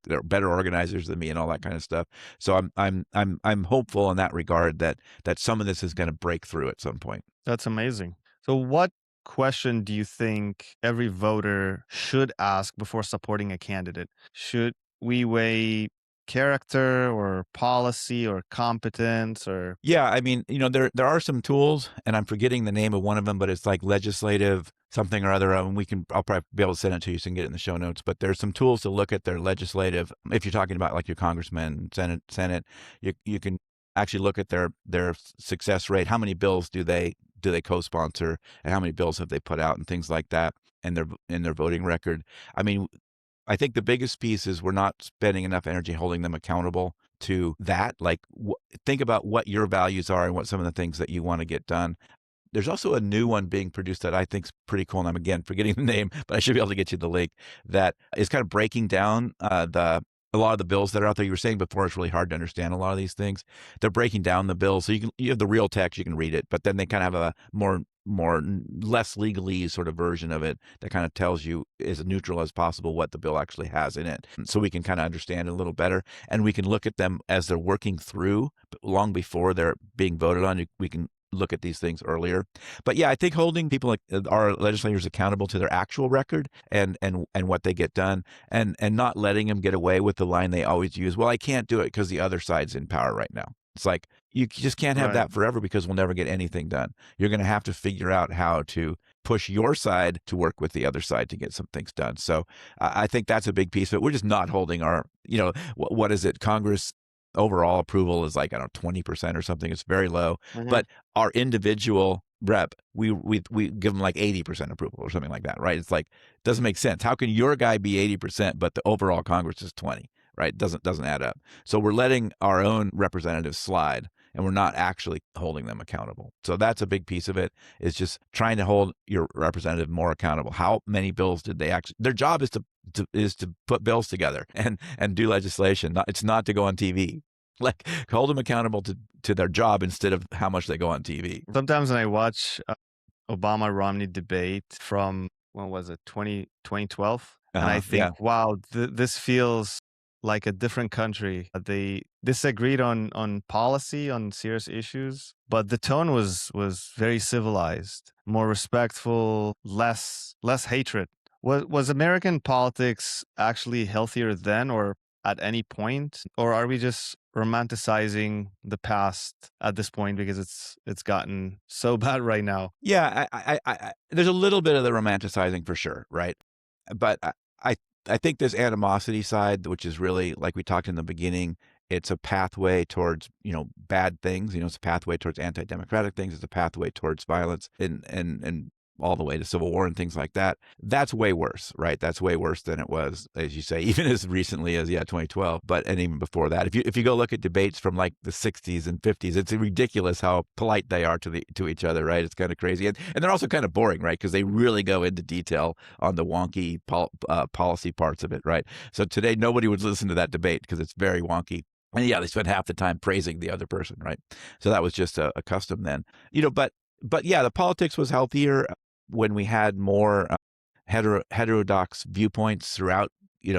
they're better organizers than me, and all that kind of stuff. So I'm hopeful in that regard that some of this is going to break through at some point. That's amazing. So, what question do you think every voter should ask before supporting a candidate? Should we weigh character or policy or competence or Yeah, I mean, there are some tools, and I'm forgetting the name of one of them, but it's like legislative something or other. I'll probably be able to send it to you so you can get it in the show notes. But there's some tools to look at their legislative. If you're talking about like your congressman, Senate, you can actually look at their success rate. How many bills do they co-sponsor, and how many bills have they put out, and things like that, and their voting record. I mean, I think the biggest piece is we're not spending enough energy holding them accountable to that. Like, think about what your values are and what some of the things that you want to get done. There's also a new one being produced that I think is pretty cool. And I'm again forgetting the name, but I should be able to get you the link. That is kind of breaking down a lot of the bills that are out there. You were saying before it's really hard to understand a lot of these things. They're breaking down the bills, so you have the real text, you can read it, but then they kind of have a less legalese sort of version of it that kind of tells you as neutral as possible what the bill actually has in it, so we can kind of understand it a little better, and we can look at them as they're working through long before they're being voted on. We can look at these things earlier. But yeah, I think holding people like our legislators accountable to their actual record and what they get done, and not letting them get away with the line they always use. Well, I can't do it because the other side's in power right now. It's like you just can't have Right. that forever because we'll never get anything done. You're going to have to figure out how to push your side to work with the other side to get some things done. So I think that's a big piece of it. We're just not holding our, what is it? Congress overall approval is like, I don't know, 20% or something. It's very low. Hmm. But our individual rep, we give them like 80% approval or something like that, right? It's like, it doesn't make sense. How can your guy be 80%, but the overall Congress is 20, right? It doesn't add up. So we're letting our own representatives slide, and we're not actually holding them accountable. So that's a big piece of it, is just trying to hold your representative more accountable. How many bills did they actually, their job is to put bills together and do legislation. It's not to go on TV. Like, hold them accountable to their job instead of how much they go on TV. Sometimes when I watch Obama Romney debate from, when was it, 2012, and I Yeah. think, wow, this feels like a different country. They disagreed on policy, on serious issues, but the tone was very civilized, more respectful, less hatred. Was American politics actually healthier then, or at any point, or are we just romanticizing the past at this point because it's gotten so bad right now? Yeah, there's a little bit of the romanticizing for sure, right? But I, I think this animosity side, which is really, like we talked in the beginning, it's a pathway towards, bad things. It's a pathway towards anti-democratic things. It's a pathway towards violence and all the way to civil war and things like that. That's way worse, right? That's way worse than it was, as you say, even as recently as 2012, and even before that. If you go look at debates from like the 60s and 50s, it's ridiculous how polite they are to each other, right? It's kind of crazy, and they're also kind of boring, right? Because they really go into detail on the wonky policy parts of it, right? So today nobody would listen to that debate because it's very wonky. And yeah, they spent half the time praising the other person, right? So that was just a custom then, but yeah, the politics was healthier when we had more heterodox viewpoints throughout,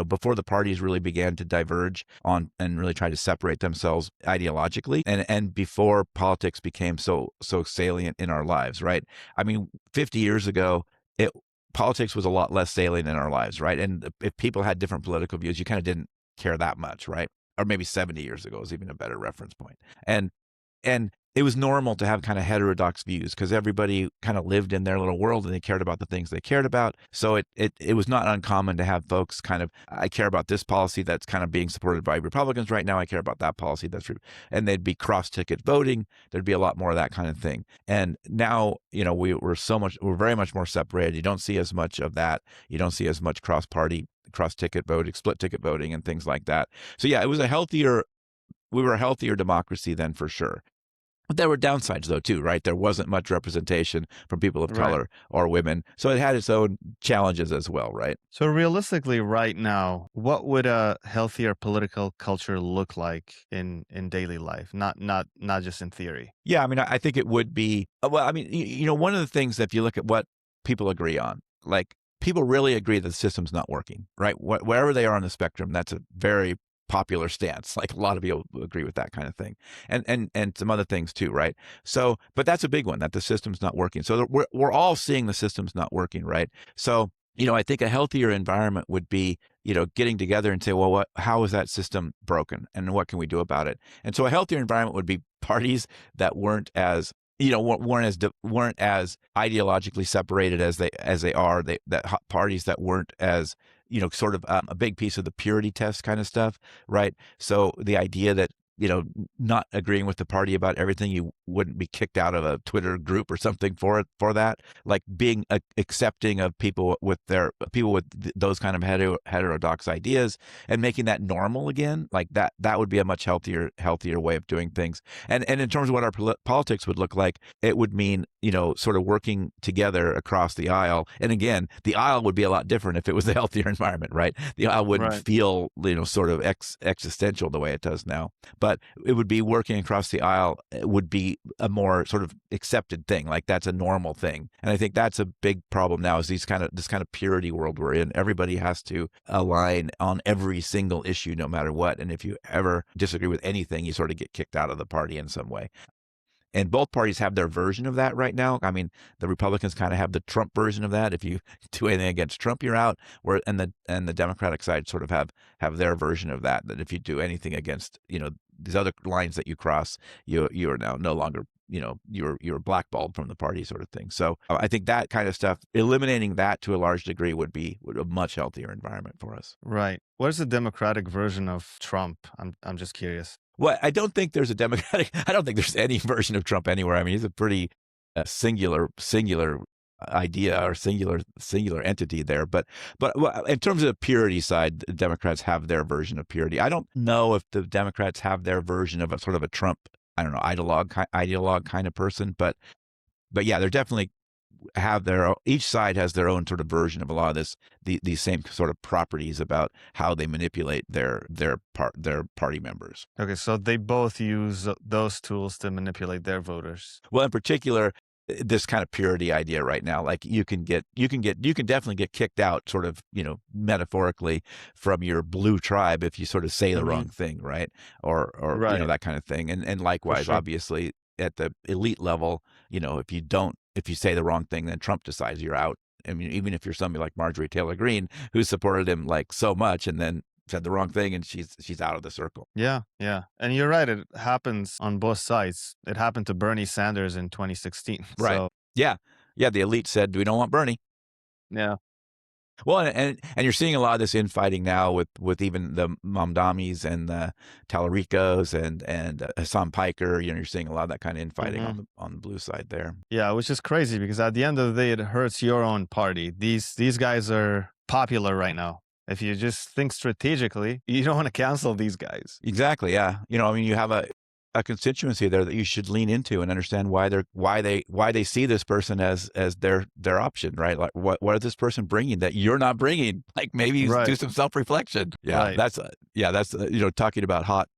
before the parties really began to diverge on and really try to separate themselves ideologically, and before politics became so salient in our lives, right? I mean, 50 years ago, politics was a lot less salient in our lives, right? And if people had different political views, you kind of didn't care that much, right? Or maybe 70 years ago is even a better reference point. And it was normal to have kind of heterodox views because everybody kind of lived in their little world and they cared about the things they cared about. So it was not uncommon to have folks kind of, I care about this policy that's kind of being supported by Republicans right now. I care about that policy and they'd be cross-ticket voting. There'd be a lot more of that kind of thing. And now, we're very much more separated. You don't see as much of that. You don't see as much cross-ticket voting, split ticket voting and things like that. So yeah, we were a healthier democracy then for sure. But there were downsides though too, right? There wasn't much representation from people of Right. color or women. So it had its own challenges as well, right? So realistically, right now, what would a healthier political culture look like in daily life? Not just in theory. Yeah, I mean, I think it would be, well, I mean, one of the things that if you look at what people agree on, like people really agree that the system's not working, right? Wherever they are on the spectrum, that's a very popular stance. Like a lot of people agree with that kind of thing, and some other things too, right? So, but that's a big one, that the system's not working. So we're all seeing the system's not working, right? So, I think a healthier environment would be, getting together and say, well, how is that system broken, and what can we do about it? And so, a healthier environment would be parties that weren't as weren't as ideologically separated as they are. Parties that weren't as sort of a big piece of the purity test kind of stuff, right? So the idea that not agreeing with the party about everything, you wouldn't be kicked out of a Twitter group or something for that. Like being accepting of people with those kind of heterodox ideas and making that normal again, like that would be a much healthier way of doing things. And in terms of what our politics would look like, it would mean sort of working together across the aisle. And again, the aisle would be a lot different if it was a healthier environment, right? The aisle wouldn't Right. feel sort of existential the way it does now. But it would be working across the aisle. It would be a more sort of accepted thing. Like that's a normal thing. And I think that's a big problem now is this kind of purity world we're in. Everybody has to align on every single issue, no matter what. And if you ever disagree with anything, you sort of get kicked out of the party in some way. And both parties have their version of that right now. I mean, the Republicans kind of have the Trump version of that. If you do anything against Trump, you're out. Where and the Democratic side sort of have their version of that. That if you do anything against these other lines that you cross, you are now no longer you're blackballed from the party, sort of thing. So I think that kind of stuff, eliminating that to a large degree, would be a much healthier environment for us. Right. What is the Democratic version of Trump? I'm just curious. Well, I don't think there's a Democratic. I don't think there's any version of Trump anywhere. I mean, he's a pretty singular idea or singular entity there. But well, in terms of the purity side, the Democrats have their version of purity. I don't know if the Democrats have their version of a sort of a Trump, I don't know, ideologue kind of person. But yeah, they're definitely have each side has their own sort of version of a lot of these same sort of properties about how they manipulate their party members. Okay, so they both use those tools to manipulate their voters. Well, in particular, this kind of purity idea right now, like you can definitely get kicked out, sort of, metaphorically, from your blue tribe if you sort of say the wrong thing, right? Or Right. that kind of thing. And likewise, sure. obviously, at the elite level, if you say the wrong thing, then Trump decides you're out. I mean, even if you're somebody like Marjorie Taylor Greene, who supported him like so much and then said the wrong thing, and she's out of the circle. Yeah, yeah. And you're right, it happens on both sides. It happened to Bernie Sanders in 2016. Right. So, Yeah. Yeah. The elite said, we don't want Bernie. yeah. Well, and you're seeing a lot of this infighting now with even the Mamdamis and the Tallaricos and Hassan Piker. You're seeing a lot of that kind of infighting on the blue side there. Yeah, which is crazy because at the end of the day, it hurts your own party. These guys are popular right now. If you just think strategically, you don't want to cancel these guys. Exactly. Yeah. I mean, you have a constituency there that you should lean into and understand why they see this person as their option, right? Like what is this person bringing that you're not bringing? Like maybe Right. do some self-reflection. Yeah, Right. that's talking about hot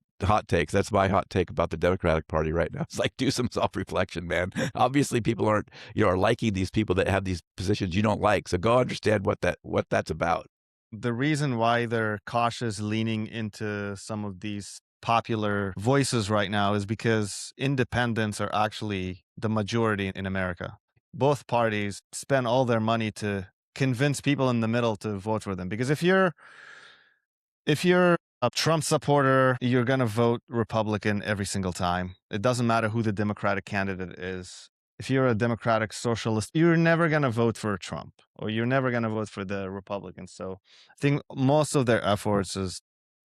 takes. That's my hot take about the Democratic Party right now. It's like, do some self-reflection, man. Obviously, people aren't are liking these people that have these positions you don't like. So go understand what that's about. The reason why they're cautious leaning into some of these popular voices right now is because independents are actually the majority in America. Both parties spend all their money to convince people in the middle to vote for them. Because if you're a Trump supporter, you're going to vote Republican every single time. It doesn't matter who the Democratic candidate is. If you're a Democratic socialist, you're never going to vote for Trump, or you're never going to vote for the Republicans. So I think most of their efforts is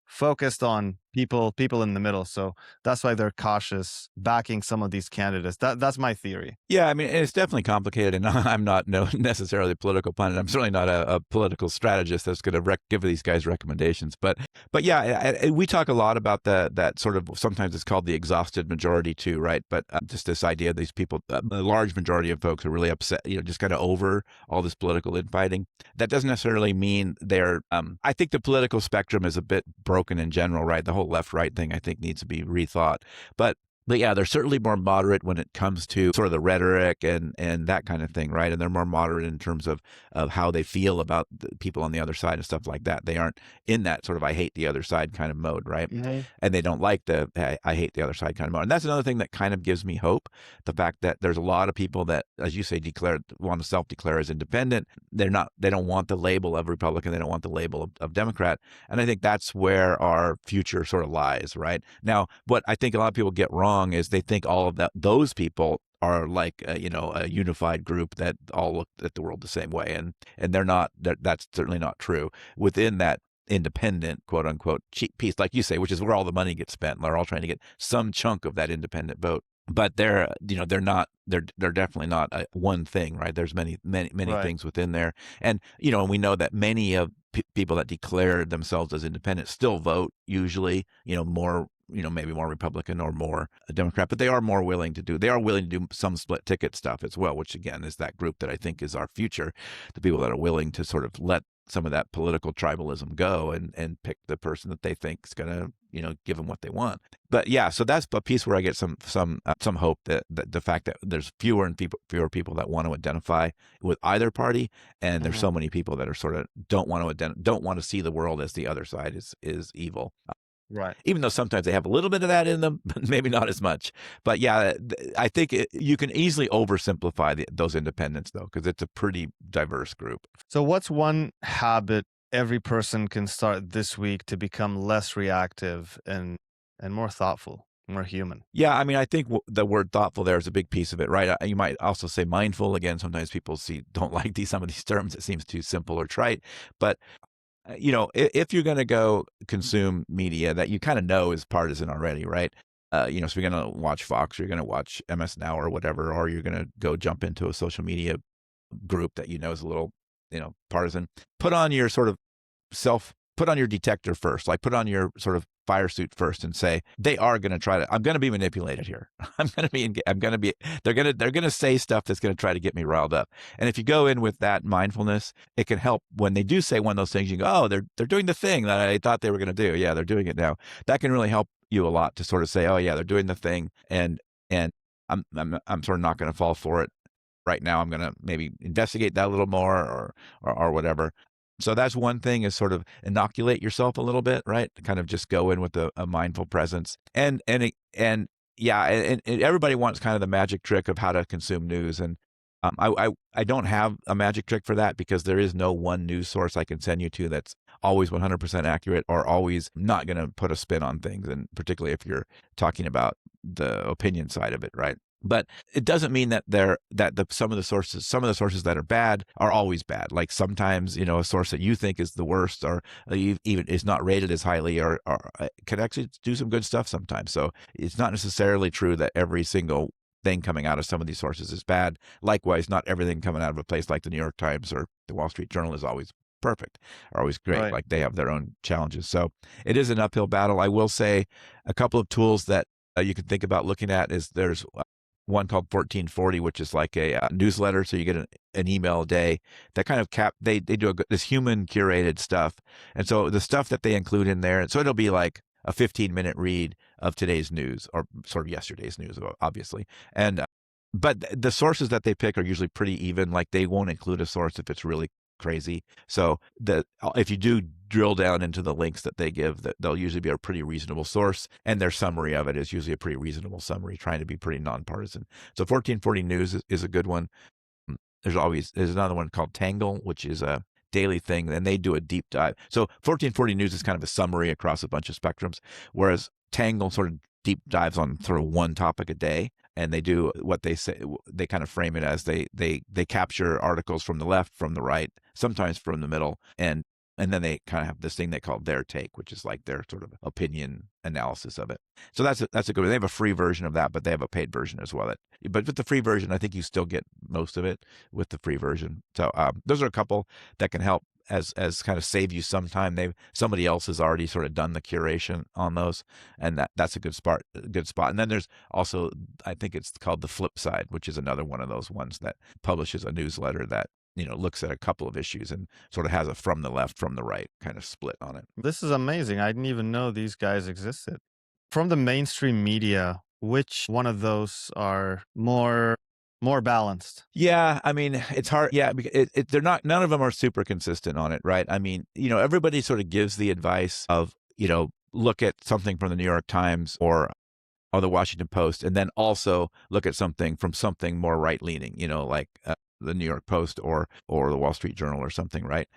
focused on people in the middle. So that's why they're cautious backing some of these candidates. That's my theory. Yeah, I mean, it's definitely complicated, and I'm not necessarily a political pundit. I'm certainly not a political strategist that's going to give these guys recommendations. But yeah, we talk a lot about that sort of, sometimes it's called the exhausted majority too, right? But just this idea of these people, the large majority of folks are really upset, just kind of over all this political infighting. That doesn't necessarily mean they're. I think the political spectrum is a bit broken in general, right? The whole left-right thing, I think, needs to be rethought. But yeah, they're certainly more moderate when it comes to sort of the rhetoric and that kind of thing, right? And they're more moderate in terms of how they feel about the people on the other side and stuff like that. They aren't in that sort of I hate the other side kind of mode, right? Mm-hmm. And they don't like the I hate the other side kind of mode. And that's another thing that kind of gives me hope. The fact that there's a lot of people that, as you say, want to self-declare as independent. They don't want the label of Republican. They don't want the label of Democrat. And I think that's where our future sort of lies, right? Now, what I think a lot of people get wrong is they think all of those people are like a unified group that all look at the world the same way, and they're not. That's certainly not true. Within that independent, quote unquote, cheap piece, like you say, which is where all the money gets spent. They're all trying to get some chunk of that independent vote. But they're definitely not one thing, right? There's many Right. things within there, and we know that many of people that declare themselves as independent still vote usually, more, maybe more Republican or more Democrat, but they are willing to do some split ticket stuff as well, which again is that group that I think is our future, the people that are willing to sort of let some of that political tribalism go and pick the person that they think is going to, give them what they want. But yeah, so that's a piece where I get some hope that the fact that there's fewer people that want to identify with either party, and there's so many people that are sort of don't want to see the world as the other side is evil. Right. Even though sometimes they have a little bit of that in them, but maybe not as much. But yeah, I think you can easily oversimplify those independents, though, because it's a pretty diverse group. So, what's one habit every person can start this week to become less reactive and more thoughtful, more human? Yeah, I mean, I think the word thoughtful there is a big piece of it, right? You might also say mindful. Again, sometimes people don't like some of these terms. It seems too simple or trite. But if you're going to go consume media that you kind of know is partisan already, right? So you're going to watch Fox, or you're going to watch MS Now or whatever, or you're going to go jump into a social media group that you know is a little, partisan. Put on your sort of put on your detector first, like put on your sort of fire suit first and say, they are going to I'm going to be manipulated here. They're going to say stuff that's going to try to get me riled up. And if you go in with that mindfulness, it can help when they do say one of those things, you go, oh, they're doing the thing that I thought they were going to do. Yeah, they're doing it now. That can really help you a lot to sort of say, oh yeah, they're doing the thing. And I'm sort of not going to fall for it right now. I'm going to maybe investigate that a little more or whatever. So that's one thing, is sort of inoculate yourself a little bit, right? Kind of just go in with a mindful presence. And yeah, and everybody wants kind of the magic trick of how to consume news. And I don't have a magic trick for that, because there is no one news source I can send you to that's always 100% accurate or always not going to put a spin on things. And particularly if you're talking about the opinion side of it, right? But it doesn't mean that some of the sources that are bad are always bad. Like sometimes, a source that you think is the worst, or even is not rated as highly, or can actually do some good stuff sometimes. So it's not necessarily true that every single thing coming out of some of these sources is bad. Likewise, not everything coming out of a place like the New York Times or the Wall Street Journal is always perfect, or always great. Right. Like they have their own challenges. So it is an uphill battle. I will say a couple of tools that you can think about looking at is there's one called 1440, which is like a newsletter. So you get an email a day that kind of they do this human curated stuff. And so the stuff that they include in there, and so it'll be like a 15-minute read of today's news, or sort of yesterday's news, obviously. And but the sources that they pick are usually pretty even. Like they won't include a source if it's really crazy. So if you do drill down into the links that they give, that they'll usually be a pretty reasonable source, and their summary of it is usually a pretty reasonable summary, trying to be pretty nonpartisan. So 1440 News is a good one. There's another one called Tangle, which is a daily thing, and they do a deep dive. So 1440 News is kind of a summary across a bunch of spectrums, whereas Tangle sort of deep dives on sort of one topic a day. And they do what they say, they kind of frame it as they capture articles from the left, from the right, sometimes from the middle, and then they kind of have this thing they call their take, which is like their sort of opinion analysis of it. So that's a good one. They have a free version of that, but they have a paid version as well. But with the free version, I think you still get most of it with the free version. So those are a couple that can help as kind of save you some time. Somebody else has already sort of done the curation on those, and that's a good spot. And then there's also, I think it's called The Flip Side, which is another one of those ones that publishes a newsletter that looks at a couple of issues and sort of has a from the left, from the right kind of split on it. This is amazing. I didn't even know these guys existed. From the mainstream media, which one of those are more balanced? Yeah, I mean, it's hard. Yeah, because they're not. None of them are super consistent on it, right? I mean, everybody sort of gives the advice of, look at something from the New York Times or the Washington Post, and then also look at something from something more right leaning, like the New York Post or the Wall Street Journal or something, right?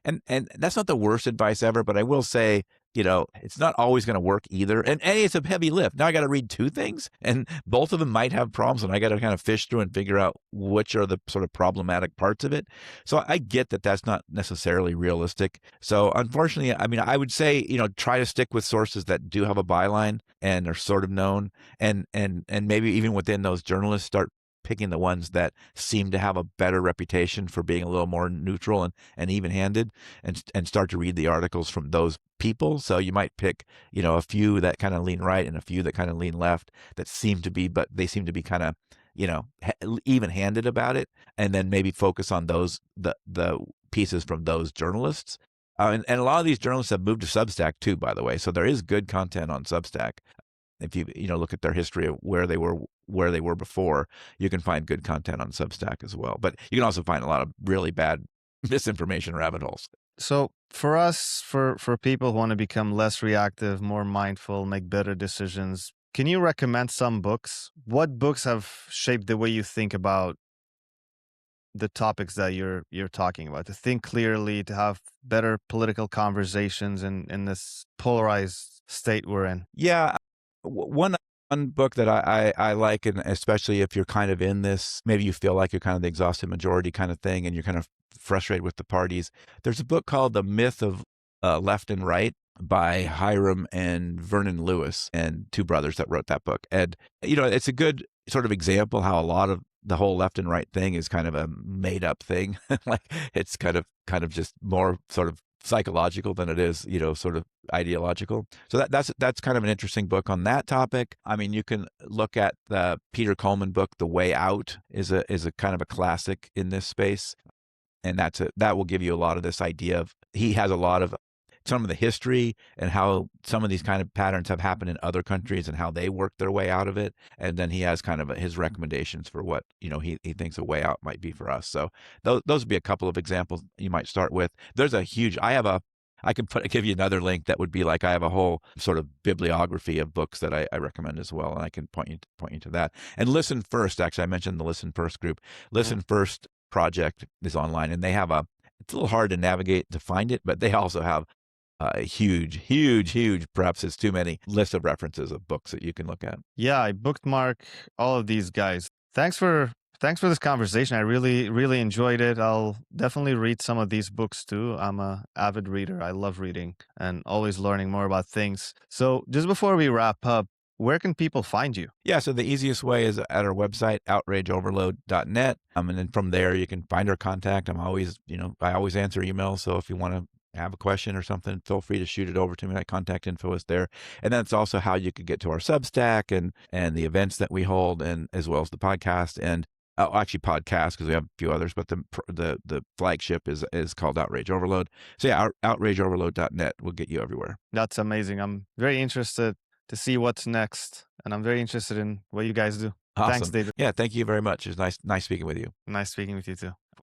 And that's not the worst advice ever, but I will say, it's not always going to work either. And it's a heavy lift. Now I got to read two things, and both of them might have problems, and I got to kind of fish through and figure out which are the sort of problematic parts of it. So I get that that's not necessarily realistic. So unfortunately, I mean, I would say, try to stick with sources that do have a byline and are sort of known, and maybe even within those journalists, start picking the ones that seem to have a better reputation for being a little more neutral and even-handed, and start to read the articles from those people. So you might pick, a few that kind of lean right and a few that kind of lean left but they seem to be kind of, even-handed about it, and then maybe focus on those, the pieces from those journalists. And a lot of these journalists have moved to Substack too, by the way. So there is good content on Substack. If you look at their history of where they were before, you can find good content on Substack as well. But you can also find a lot of really bad misinformation rabbit holes. So for us, for people who want to become less reactive, more mindful, make better decisions, can you recommend some books? What books have shaped the way you think about the topics that you're talking about? To think clearly, to have better political conversations in this polarized state we're in. Yeah, one book that I like, and especially if you're kind of in this, maybe you feel like you're kind of the exhausted majority kind of thing, and you're kind of frustrated with the parties. There's a book called The Myth of Left and Right by Hiram and Vernon Lewis, and two brothers that wrote that book. And it's a good sort of example how a lot of the whole left and right thing is kind of a made up thing. Like it's kind of just more sort of psychological than it is, sort of ideological. So that's kind of an interesting book on that topic. I mean, you can look at the Peter Coleman book, The Way Out, is a kind of a classic in this space, and that will give you a lot of this idea of he has a lot of some of the history and how some of these kind of patterns have happened in other countries and how they work their way out of it. And then he has kind of his recommendations for what, he thinks a way out might be for us. So those would be a couple of examples you might start with. There's a huge, I can give you another link that would be like I have a whole sort of bibliography of books that I recommend as well, and I can point you to that. And Listen First, actually, I mentioned the Listen First group. Listen First project is online, and they have it's a little hard to navigate to find it, but they also have a huge, perhaps it's too many, list of references of books that you can look at. Yeah, I bookmark all of these guys. Thanks for this conversation. I really enjoyed it. I'll definitely read some of these books too. I'm a avid reader. I love reading and always learning more about things. So, just before we wrap up, where can people find you? Yeah, so the easiest way is at our website, outrageoverload.net. And then from there, you can find our contact. I always answer emails. So if you want to have a question or something, feel free to shoot it over to me. My contact info is there. And that's also how you could get to our Substack and the events that we hold, and as well as the podcast and actually podcast, because we have a few others, but the flagship is called Outrage Overload. So yeah, outrageoverload.net will get you everywhere. That's amazing. I'm very interested to see what's next, and I'm very interested in what you guys do. Thanks, Awesome. David. Yeah, thank you very much. It was nice speaking with you. Nice speaking with you too.